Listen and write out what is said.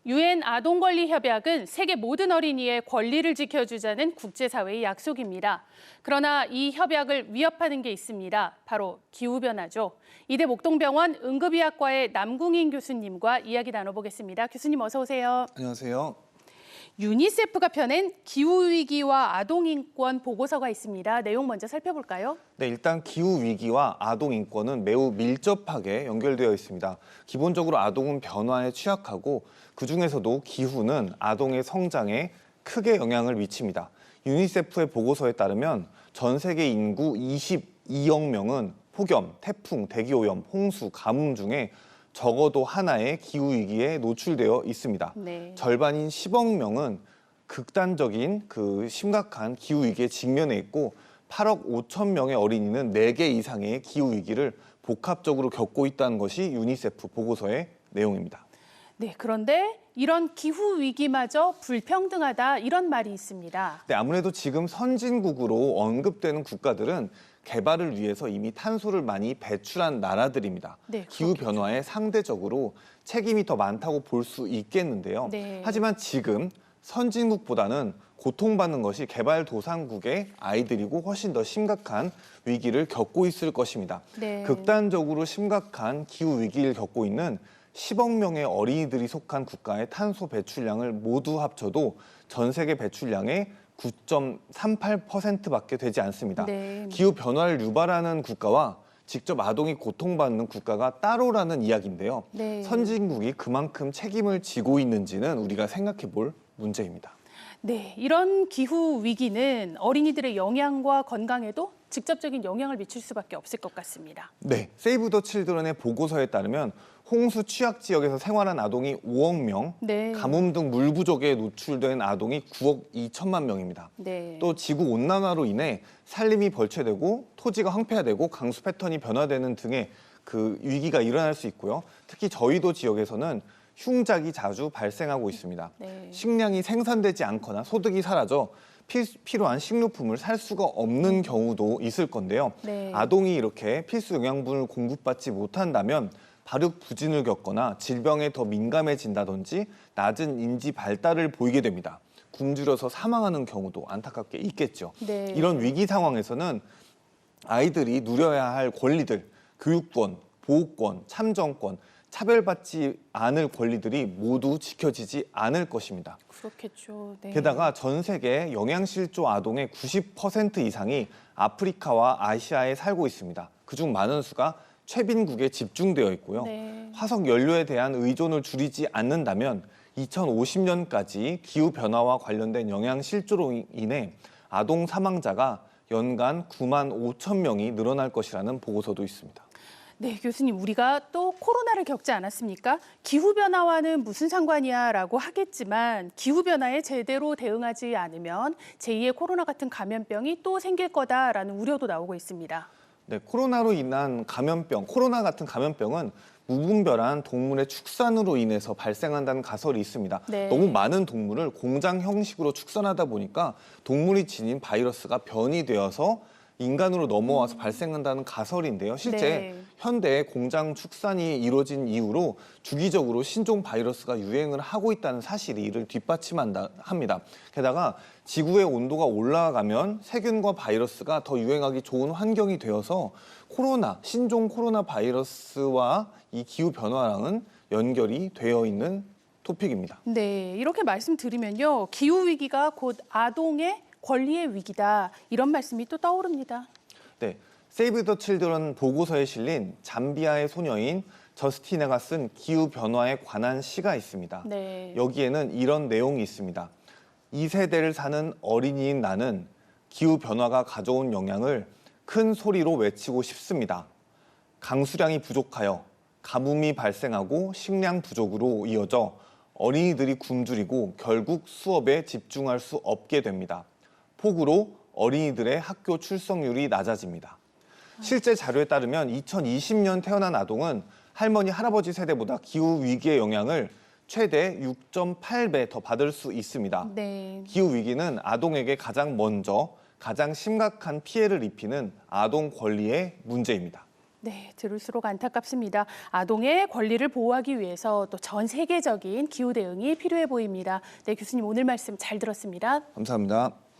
유엔 아동권리협약은 세계 모든 어린이의 권리를 지켜주자는 국제사회의 약속입니다. 그러나 이 협약을 위협하는 게 있습니다. 바로 기후변화죠. 이대 목동병원 응급의학과의 남궁인 교수님과 이야기 나눠보겠습니다. 교수님 어서 오세요. 안녕하세요. 유니세프가 펴낸 기후위기와 아동인권 보고서가 있습니다. 내용 먼저 살펴볼까요? 네, 일단 기후위기와 아동인권은 매우 밀접하게 연결되어 있습니다. 기본적으로 아동은 변화에 취약하고 그중에서도 기후는 아동의 성장에 크게 영향을 미칩니다. 유니세프의 보고서에 따르면 전 세계 인구 22억 명은 폭염, 태풍, 대기오염, 홍수, 가뭄 중에 적어도 하나의 기후위기에 노출되어 있습니다. 네. 절반인 10억 명은 극단적인 심각한 기후위기에 직면해 있고 8억 5천 명의 어린이는 4개 이상의 기후위기를 복합적으로 겪고 있다는 것이 유니세프 보고서의 내용입니다. 네, 그런데 이런 기후위기마저 불평등하다 이런 말이 있습니다. 네, 아무래도 지금 선진국으로 언급되는 국가들은 개발을 위해서 이미 탄소를 많이 배출한 나라들입니다. 네, 기후변화에 상대적으로 책임이 더 많다고 볼 수 있겠는데요. 네. 하지만 지금 선진국보다는 고통받는 것이 개발도상국의 아이들이고 훨씬 더 심각한 위기를 겪고 있을 것입니다. 네. 극단적으로 심각한 기후위기를 겪고 있는 10억 명의 어린이들이 속한 국가의 탄소 배출량을 모두 합쳐도 전 세계 배출량의 9.38%밖에 되지 않습니다. 네. 기후변화를 유발하는 국가와 직접 아동이 고통받는 국가가 따로라는 이야기인데요. 네. 선진국이 그만큼 책임을 지고 있는지는 우리가 생각해 볼 문제입니다. 네, 이런 기후 위기는 어린이들의 영양과 건강에도 직접적인 영향을 미칠 수밖에 없을 것 같습니다. 네, 세이브 더 칠드런의 보고서에 따르면 홍수 취약 지역에서 생활한 아동이 5억 명, 네. 가뭄 등 물 부족에 노출된 아동이 9억 2천만 명입니다. 네. 또 지구 온난화로 인해 산림이 벌채되고 토지가 황폐화되고 강수 패턴이 변화되는 등의 위기가 일어날 수 있고요. 특히 저희도 지역에서는 흉작이 자주 발생하고 있습니다. 네. 식량이 생산되지 않거나 소득이 사라져 필요한 식료품을 살 수가 없는 경우도 있을 건데요. 네. 아동이 이렇게 필수 영양분을 공급받지 못한다면 발육부진을 겪거나 질병에 더 민감해진다든지 낮은 인지 발달을 보이게 됩니다. 굶주려서 사망하는 경우도 안타깝게 있겠죠. 네. 이런 위기 상황에서는 아이들이 누려야 할 권리들, 교육권, 보호권, 참정권, 차별받지 않을 권리들이 모두 지켜지지 않을 것입니다. 그렇겠죠. 네. 게다가 전 세계 영양실조 아동의 90% 이상이 아프리카와 아시아에 살고 있습니다. 그중 많은 수가 최빈국에 집중되어 있고요. 네. 화석 연료에 대한 의존을 줄이지 않는다면 2050년까지 기후변화와 관련된 영양실조로 인해 아동 사망자가 연간 9만 5천 명이 늘어날 것이라는 보고서도 있습니다. 네, 교수님, 우리가 또 코로나를 겪지 않았습니까? 기후변화와는 무슨 상관이야 라고 하겠지만 기후변화에 제대로 대응하지 않으면 제2의 코로나 같은 감염병이 또 생길 거다라는 우려도 나오고 있습니다. 네, 코로나로 인한 감염병, 코로나 같은 감염병은 무분별한 동물의 축산으로 인해서 발생한다는 가설이 있습니다. 네. 너무 많은 동물을 공장 형식으로 축산하다 보니까 동물이 지닌 바이러스가 변이되어서 인간으로 넘어와서 발생한다는 가설인데요. 실제 네. 현대 공장 축산이 이루어진 이후로 주기적으로 신종 바이러스가 유행을 하고 있다는 사실이 이를 뒷받침합니다. 게다가 지구의 온도가 올라가면 세균과 바이러스가 더 유행하기 좋은 환경이 되어서 신종 코로나 바이러스와 이 기후 변화랑은 연결이 되어 있는 토픽입니다. 네, 이렇게 말씀드리면요. 기후위기가 곧 아동의 권리의 위기다. 이런 말씀이 또 떠오릅니다. 네, 세이브 더 칠드런 보고서에 실린 잠비아의 소녀인 저스티나가 쓴 기후 변화에 관한 시가 있습니다. 네. 여기에는 이런 내용이 있습니다. 2세대를 사는 어린이인 나는 기후 변화가 가져온 영향을 큰 소리로 외치고 싶습니다. 강수량이 부족하여 가뭄이 발생하고 식량 부족으로 이어져 어린이들이 굶주리고 결국 수업에 집중할 수 없게 됩니다. 폭우로 어린이들의 학교 출석률이 낮아집니다. 실제 자료에 따르면 2020년 태어난 아동은 할머니, 할아버지 세대보다 기후위기의 영향을 최대 6.8배 더 받을 수 있습니다. 네. 기후위기는 아동에게 가장 심각한 피해를 입히는 아동 권리의 문제입니다. 네, 들을수록 안타깝습니다. 아동의 권리를 보호하기 위해서 또 전 세계적인 기후 대응이 필요해 보입니다. 네, 교수님 오늘 말씀 잘 들었습니다. 감사합니다.